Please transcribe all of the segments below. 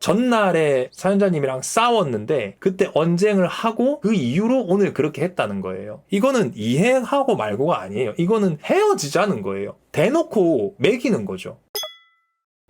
전날에 사연자님이랑 싸웠는데 그때 언쟁을 하고 그 이후로 오늘 그렇게 했다는 거예요. 이거는 이해하고 말고가 아니에요. 이거는 헤어지자는 거예요. 대놓고 매기는 거죠.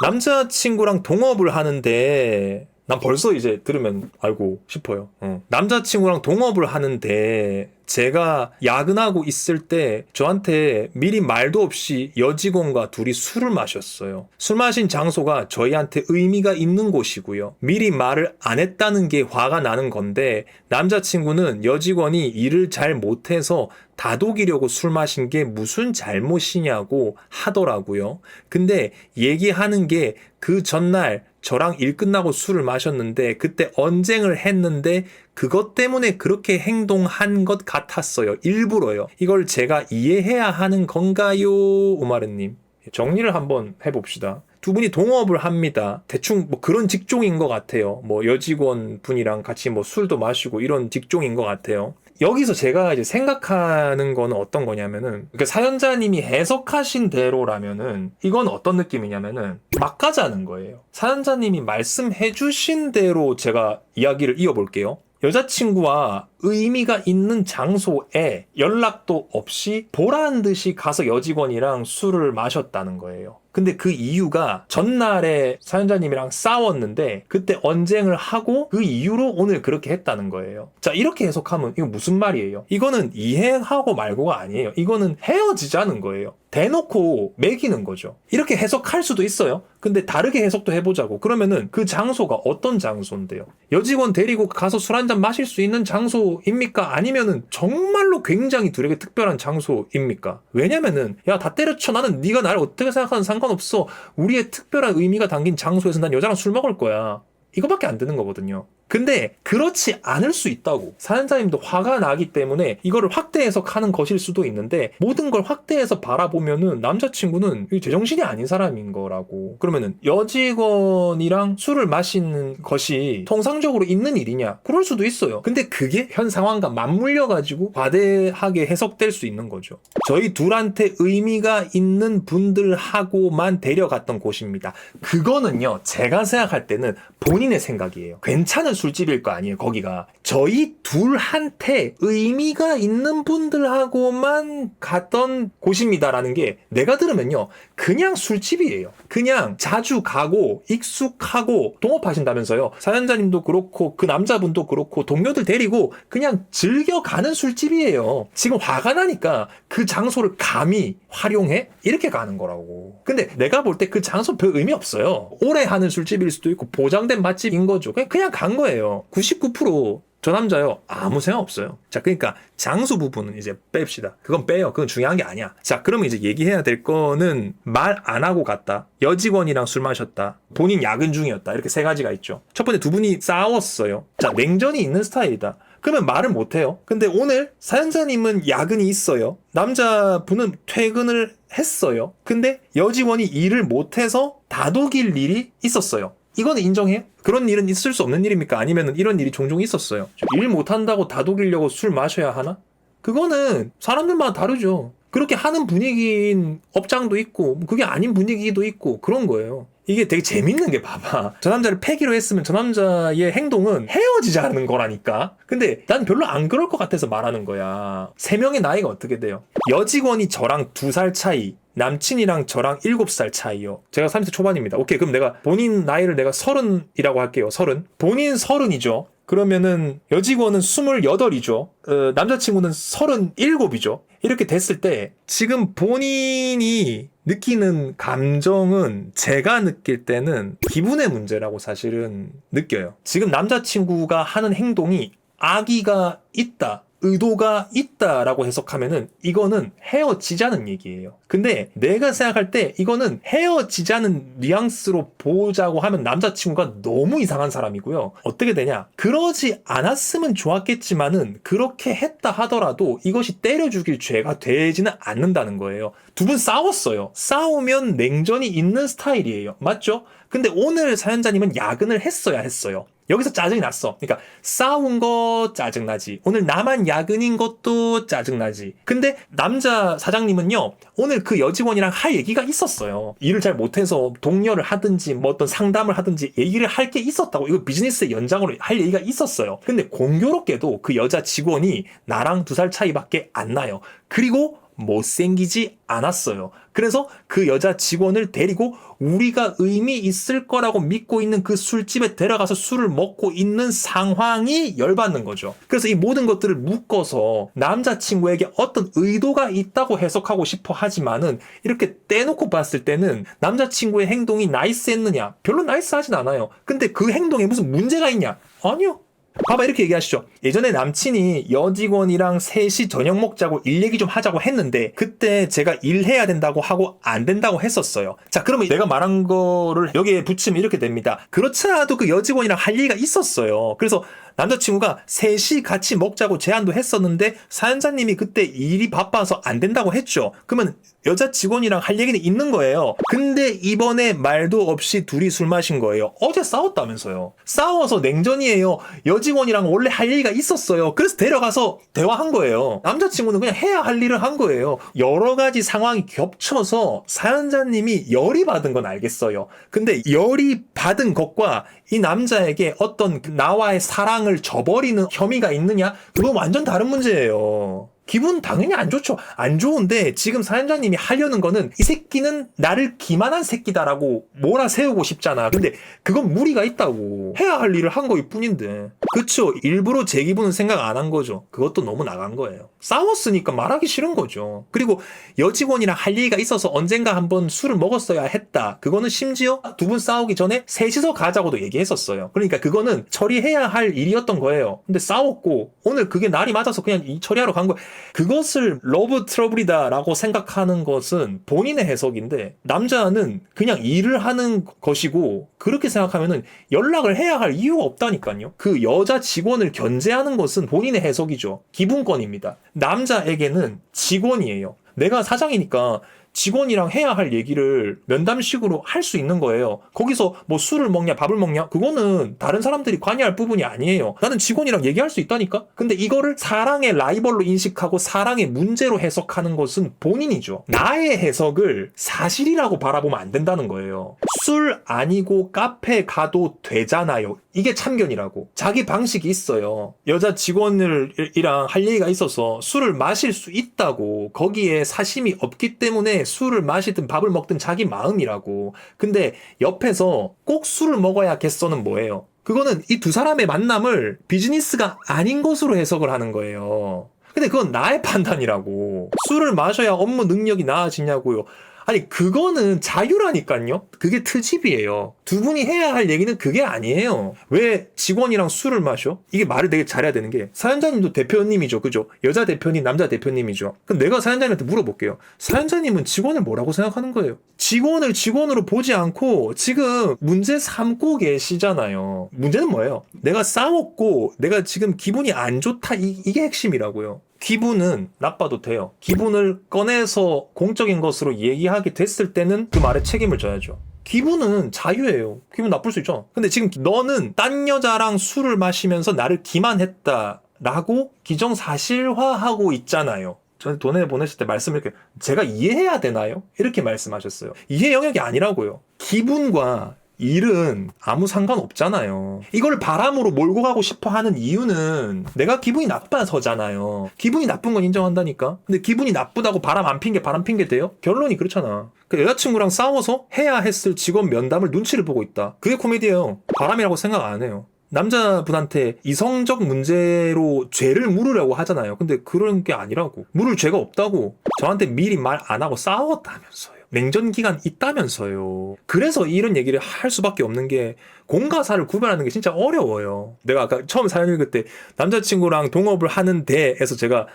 남자친구랑 동업을 하는데 난 벌써 이제 들으면 알고 싶어요. 남자친구랑 동업을 하는데 제가 야근하고 있을 때 저한테 미리 말도 없이 여직원과 둘이 술을 마셨어요. 술 마신 장소가 저희한테 의미가 있는 곳이고요. 미리 말을 안 했다는 게 화가 나는 건데 남자친구는 여직원이 일을 잘 못해서 다독이려고 술 마신 게 무슨 잘못이냐고 하더라고요. 근데 얘기하는 게 그 전날 저랑 일 끝나고 술을 마셨는데 그때 언쟁을 했는데 그것 때문에 그렇게 행동한 것 같았어요. 일부러요. 이걸 제가 이해해야 하는 건가요? 오마르님. 정리를 한번 해봅시다. 두 분이 동업을 합니다. 대충 뭐 그런 직종인 것 같아요. 뭐 여직원 분이랑 같이 뭐 술도 마시고 이런 직종인 것 같아요. 여기서 제가 이제 생각하는 거는 어떤 거냐면은, 그러니까 사연자님이 해석하신 대로라면은, 이건 어떤 느낌이냐면은, 막 가자는 거예요. 사연자님이 말씀해 주신 대로 제가 이야기를 이어볼게요. 여자친구와 의미가 있는 장소에 연락도 없이 보란 듯이 가서 여직원이랑 술을 마셨다는 거예요. 근데 그 이유가 전날에 사연자님이랑 싸웠는데 그때 언쟁을 하고 그 이후로 오늘 그렇게 했다는 거예요. 자, 이렇게 해석하면 이거 무슨 말이에요? 이거는 이해하고 말고가 아니에요. 이거는 헤어지자는 거예요. 대놓고 매기는 거죠. 이렇게 해석할 수도 있어요. 근데 다르게 해석도 해보자고. 그러면은 그 장소가 어떤 장소인데요? 여직원 데리고 가서 술 한잔 마실 수 있는 장소입니까? 아니면은 정말로 굉장히 둘에게 특별한 장소입니까? 왜냐면은 야, 다 때려쳐. 나는 네가 나를 어떻게 생각하든 상관없어. 우리의 특별한 의미가 담긴 장소에서 난 여자랑 술 먹을 거야. 이거밖에 안 되는 거거든요. 근데 그렇지 않을 수 있다고. 사연자님도 화가 나기 때문에 이거를 확대 해석하는 것일 수도 있는데 모든 걸 확대해서 바라보면은 남자친구는 제정신이 아닌 사람인 거라고. 그러면은 여직원이랑 술을 마시는 것이 통상적으로 있는 일이냐? 그럴 수도 있어요. 근데 그게 현 상황과 맞물려가지고 과대하게 해석될 수 있는 거죠. 저희 둘한테 의미가 있는 분들하고만 데려갔던 곳입니다. 그거는요, 제가 생각할 때는 본인의 생각이에요. 괜찮은 술집일 거 아니에요, 거기가. 저희 둘한테 의미가 있는 분들하고만 갔던 곳입니다라는 게 내가 들으면요, 그냥 술집이에요. 그냥 자주 가고 익숙하고 동업하신다면서요. 사연자님도 그렇고 그 남자분도 그렇고 동료들 데리고 그냥 즐겨 가는 술집이에요. 지금 화가 나니까 그 장소를 감히 활용해? 이렇게 가는 거라고. 근데 내가 볼 때 그 장소 별 의미 없어요. 오래 하는 술집일 수도 있고 보장된 맛집인 거죠. 그냥 간 거예요. 99% 저 남자요, 아무 생각 없어요. 자, 그러니까 장소 부분은 이제 뺍시다. 그건 빼요. 그건 중요한 게 아니야. 자, 그러면 이제 얘기해야 될 거는 말 안 하고 갔다, 여직원이랑 술 마셨다, 본인 야근 중이었다, 이렇게 세 가지가 있죠. 첫 번째, 두 분이 싸웠어요. 자, 냉전이 있는 스타일이다. 그러면 말을 못 해요. 근데 오늘 사연자님은 야근이 있어요. 남자분은 퇴근을 했어요. 근데 여직원이 일을 못해서 다독일 일이 있었어요. 이거는 인정해요? 그런 일은 있을 수 없는 일입니까? 아니면 이런 일이 종종 있었어요. 일 못한다고 다독이려고 술 마셔야 하나? 그거는 사람들마다 다르죠. 그렇게 하는 분위기인 업장도 있고 그게 아닌 분위기도 있고 그런 거예요. 이게 되게 재밌는 게, 봐봐, 저 남자를 패기로 했으면 저 남자의 행동은 헤어지자는 거라니까. 근데 난 별로 안 그럴 것 같아서 말하는 거야. 세 명의 나이가 어떻게 돼요? 여직원이 저랑 2살 차이, 남친이랑 저랑 7살 차이요. 제가 30대 초반입니다. 오케이, 그럼 내가 본인 나이를 내가 30이라고 할게요. 30. 본인 30이죠. 그러면은 여직원은 28이죠. 남자친구는 37이죠. 이렇게 됐을 때 지금 본인이 느끼는 감정은 제가 느낄 때는 기분의 문제라고 사실은 느껴요. 지금 남자친구가 하는 행동이 악의가 있다, 의도가 있다라고 해석하면은 이거는 헤어지자는 얘기예요. 근데 내가 생각할 때 이거는 헤어지자는 뉘앙스로 보자고 하면 남자친구가 너무 이상한 사람이고요. 어떻게 되냐? 그러지 않았으면 좋았겠지만은 그렇게 했다 하더라도 이것이 때려 죽일 죄가 되지는 않는다는 거예요. 두 분 싸웠어요. 싸우면 냉전이 있는 스타일이에요. 맞죠? 근데 오늘 사연자님은 야근을 했어야 했어요. 여기서 짜증이 났어. 그러니까 싸운 거 짜증나지. 오늘 나만 야근인 것도 짜증나지. 근데 남자 사장님은요, 오늘 그 여직원이랑 할 얘기가 있었어요. 일을 잘 못해서 동료를 하든지 뭐 어떤 상담을 하든지 얘기를 할 게 있었다고. 이거 비즈니스의 연장으로 할 얘기가 있었어요. 근데 공교롭게도 그 여자 직원이 나랑 2살 차이밖에 안 나요. 그리고 못생기지 않았어요. 그래서 그 여자 직원을 데리고 우리가 의미 있을 거라고 믿고 있는 그 술집에 데려가서 술을 먹고 있는 상황이 열받는 거죠. 그래서 이 모든 것들을 묶어서 남자친구에게 어떤 의도가 있다고 해석하고 싶어 하지만은 이렇게 떼놓고 봤을 때는 남자친구의 행동이 나이스했느냐? 별로 나이스하진 않아요. 근데 그 행동에 무슨 문제가 있냐? 아니요. 봐봐, 이렇게 얘기하시죠. 예전에 남친이 여직원이랑 셋이 저녁 먹자고 일 얘기 좀 하자고 했는데 그때 제가 일해야 된다고 하고 안 된다고 했었어요. 자, 그러면 내가 말한 거를 여기에 붙이면 이렇게 됩니다. 그렇지 않아도 그 여직원이랑 할 얘기가 있었어요. 그래서 남자친구가 셋이 같이 먹자고 제안도 했었는데 사연자님이 그때 일이 바빠서 안 된다고 했죠. 그러면 여자 직원이랑 할 얘기는 있는 거예요. 근데 이번에 말도 없이 둘이 술 마신 거예요. 어제 싸웠다면서요. 싸워서 냉전이에요. 여직원이랑 원래 할 얘기가 있었어요. 그래서 데려가서 대화한 거예요. 남자친구는 그냥 해야 할 일을 한 거예요. 여러 가지 상황이 겹쳐서 사연자님이 열이 받은 건 알겠어요. 근데 열이 받은 것과 이 남자에게 어떤 나와의 사랑을 저버리는 혐의가 있느냐? 그건 완전 다른 문제예요. 기분 당연히 안 좋죠. 안 좋은데 지금 사연자님이 하려는 거는 이 새끼는 나를 기만한 새끼다라고 몰아세우고 싶잖아. 근데 그건 무리가 있다고. 해야 할 일을 한 거일 뿐인데. 그쵸. 일부러 제 기분은 생각 안 한 거죠. 그것도 너무 나간 거예요. 싸웠으니까 말하기 싫은 거죠. 그리고 여직원이랑 할 얘기가 있어서 언젠가 한번 술을 먹었어야 했다. 그거는 심지어 두 분 싸우기 전에 셋이서 가자고도 얘기했었어요. 그러니까 그거는 처리해야 할 일이었던 거예요. 근데 싸웠고 오늘 그게 날이 맞아서 그냥 처리하러 간 거예요. 그것을 러브 트러블이다라고 생각하는 것은 본인의 해석인데 남자는 그냥 일을 하는 것이고 그렇게 생각하면은 연락을 해야 할 이유가 없다니까요. 그 여자 직원을 견제하는 것은 본인의 해석이죠. 기분권입니다. 남자에게는 직원이에요. 내가 사장이니까 직원이랑 해야 할 얘기를 면담식으로 할 수 있는 거예요. 거기서 뭐 술을 먹냐 밥을 먹냐 그거는 다른 사람들이 관여할 부분이 아니에요. 나는 직원이랑 얘기할 수 있다니까. 근데 이거를 사랑의 라이벌로 인식하고 사랑의 문제로 해석하는 것은 본인이죠. 나의 해석을 사실이라고 바라보면 안 된다는 거예요. 술 아니고 카페 가도 되잖아요. 이게 참견이라고. 자기 방식이 있어요. 여자 직원이랑 할 얘기가 있어서 술을 마실 수 있다고. 거기에 사심이 없기 때문에 술을 마시든 밥을 먹든 자기 마음이라고. 근데 옆에서 꼭 술을 먹어야겠어는 뭐예요? 그거는 이 두 사람의 만남을 비즈니스가 아닌 것으로 해석을 하는 거예요. 근데 그건 나의 판단이라고. 술을 마셔야 업무 능력이 나아지냐고요. 아니 그거는 자유라니까요. 그게 트집이에요. 두 분이 해야 할 얘기는 그게 아니에요. 왜 직원이랑 술을 마셔? 이게 말을 되게 잘해야 되는 게 사연자님도 대표님이죠. 그죠? 여자 대표님, 남자 대표님이죠. 그럼 내가 사연자님한테 물어볼게요. 사연자님은 직원을 뭐라고 생각하는 거예요? 직원을 직원으로 보지 않고 지금 문제 삼고 계시잖아요. 문제는 뭐예요? 내가 싸웠고 내가 지금 기분이 안 좋다 이게 핵심이라고요. 기분은 나빠도 돼요. 기분을 꺼내서 공적인 것으로 얘기하게 됐을 때는 그 말에 책임을 져야죠. 기분은 자유예요. 기분 나쁠 수 있죠. 근데 지금 너는 딴 여자랑 술을 마시면서 나를 기만했다라고 기정사실화하고 있잖아요. 저한테 돈을 보냈을 때 말씀을 이렇게 제가 이해해야 되나요? 이렇게 말씀하셨어요. 이해 영역이 아니라고요. 기분과 일은 아무 상관없잖아요. 이걸 바람으로 몰고 가고 싶어 하는 이유는 내가 기분이 나빠서잖아요. 기분이 나쁜 건 인정한다니까. 근데 기분이 나쁘다고 바람 안 핀 게 바람 핀 게 돼요? 결론이 그렇잖아. 그 여자친구랑 싸워서 해야 했을 직원 면담을 눈치를 보고 있다. 그게 코미디예요. 바람이라고 생각 안 해요. 남자분한테 이성적 문제로 죄를 물으려고 하잖아요. 근데 그런 게 아니라고. 물을 죄가 없다고. 저한테 미리 말 안 하고 싸웠다면서요. 냉전 기간 있다면서요. 그래서 이런 얘기를 할 수밖에 없는 게 공과 사를 구별하는 게 진짜 어려워요. 내가 아까 처음 사연 읽을 때 남자친구랑 동업을 하는데에서 제가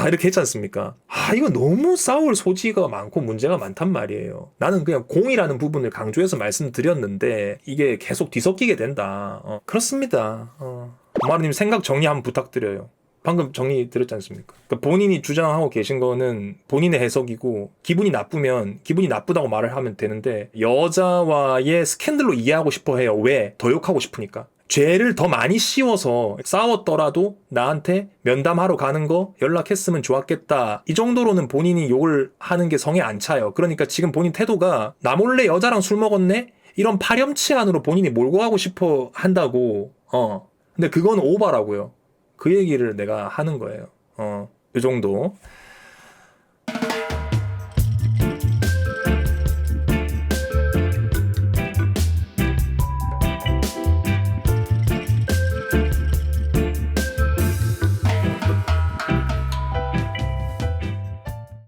이렇게 했지 않습니까? 이거 너무 싸울 소지가 많고 문제가 많단 말이에요. 나는 그냥 공이라는 부분을 강조해서 말씀드렸는데 이게 계속 뒤섞이게 된다. 그렇습니다. 엄마님 생각 정리 한번 부탁드려요. 방금 정리 드렸지 않습니까? 그러니까 본인이 주장하고 계신 거는 본인의 해석이고 기분이 나쁘면 기분이 나쁘다고 말을 하면 되는데 여자와의 스캔들로 이해하고 싶어 해요. 왜? 더 욕하고 싶으니까. 죄를 더 많이 씌워서 싸웠더라도 나한테 면담하러 가는 거 연락했으면 좋았겠다. 이 정도로는 본인이 욕을 하는 게 성에 안 차요. 그러니까 지금 본인 태도가 나 몰래 여자랑 술 먹었네? 이런 파렴치 안으로 본인이 몰고 가고 싶어 한다고. 근데 그건 오바라고요. 그 얘기를 내가 하는 거예요. 이 정도.